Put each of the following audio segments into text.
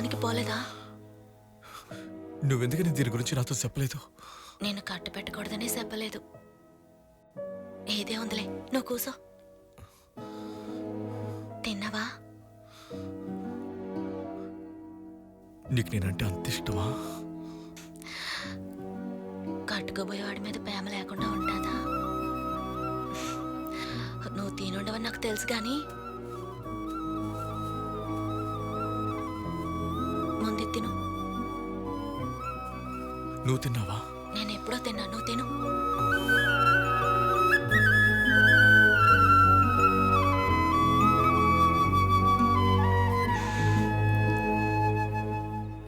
పనికి పోలేదా? నువ్వెందుకని దీని గురించి నాతో చెప్పలేదు? నేను కట్టు పెట్టకూడదనే చెప్పలేదు. ఏదే ఉందిలే, నువ్వు కూసో. తిన్నావా? నీకు నేనంటే అంత ఇష్టమా? కట్టుకోబోయేవాడి మీద ప్రేమ లేకుండా ఉంటుందా? నువ్వు తినుండవని నాకు తెలుసు కానీ ముందు తిను. నువ్వు తిన్నావా? నేను ఎప్పుడో తిన్నా, నువ్వు తిను.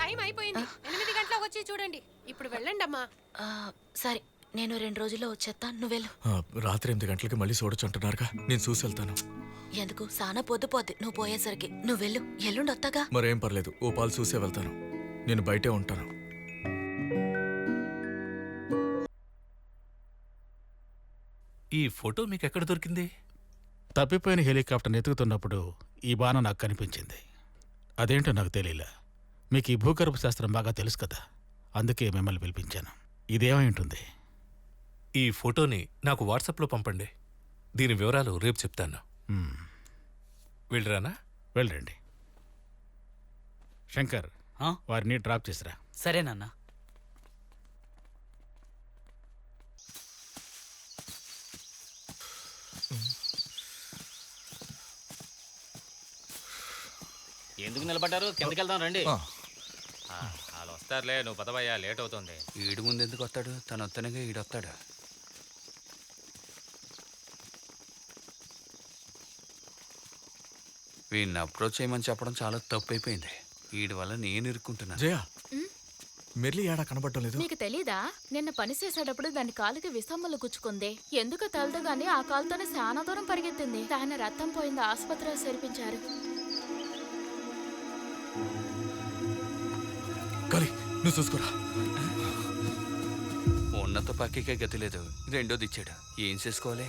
టైం అయిపోయింది. 8 గంటలకు వచ్చి చూడండి. ఇప్పుడు వెళ్ళండి అమ్మా. సరే, నేను 2 రోజుల్లో వచ్చేస్తాను, నువ్వు వెళ్ళు. రాత్రి 8 గంటలకి మళ్ళీ చూడొచ్చు అంటున్నారుగా, నేను చూసి వెళ్తాను. ఎందుకు? సానా పొద్దుపోద్ది నువ్వు పోయేసరికి. నువ్వు వెళ్ళు, ఎల్లుండి వస్తాగా. మరేం పర్లేదు, ఓ పాలు చూసే వెళ్తాను. నేను బయటే ఉంటాను. ఈ ఫోటో మీకు ఎక్కడ దొరికింది? తప్పిపోయిన హెలికాప్టర్ని ఎతుకుతున్నప్పుడు ఈ బాణం నాకు కనిపించింది. అదేంటో నాకు తెలియలే. మీకు ఈ భూగర్భ శాస్త్రం బాగా తెలుసు కదా, అందుకే మిమ్మల్ని పిలిపించాను. ఇదేమై ఉంటుంది? ఈ ఫోటోని నాకు వాట్సాప్లో పంపండి. దీని వివరాలు రేపు చెప్తాను. వెళ్ళరానా? వెళ్ళండి. శంకర్, వారిని డ్రాప్ చేసిరా. సరేనన్నా. ఎందుకు నిలబడ్డారు? కిందకి వెళ్దాం రండి. వాళ్ళు వస్తారులే, నువ్వు పదవయ్యా, లేట్ అవుతుంది. ఈడు ముందు ఎందుకు వస్తాడు? తను వస్తేనే ఈడొస్తాడు. వీడిని అప్రోచ్ చేయమని చెప్పడం చాలా తప్పు అయిపోయింది. వీడి వల్ల నేను ఇరుక్కుంటున్నా. జయ, మెర్లీ ఏడా కనబడటం లేదు. నీకు తెలీదా? నిన్న పని చేసేటప్పుడు దాని కాలుకి విసమ్మలు గుచ్చుకుంది. ఎందుకు తెలదు గాని ఆ కాలుతోనే చాలా దూరం పరిగెత్తింది. దాని రక్తం పోయింది, ఆసుపత్రిలో చేర్పించారు. కాలి, నువ్వు చూసుకోరా. ఉన్న తుపాకీకే గతి లేదు, రెండోది ఇచ్చాడు. ఏం చేసుకోవాలి?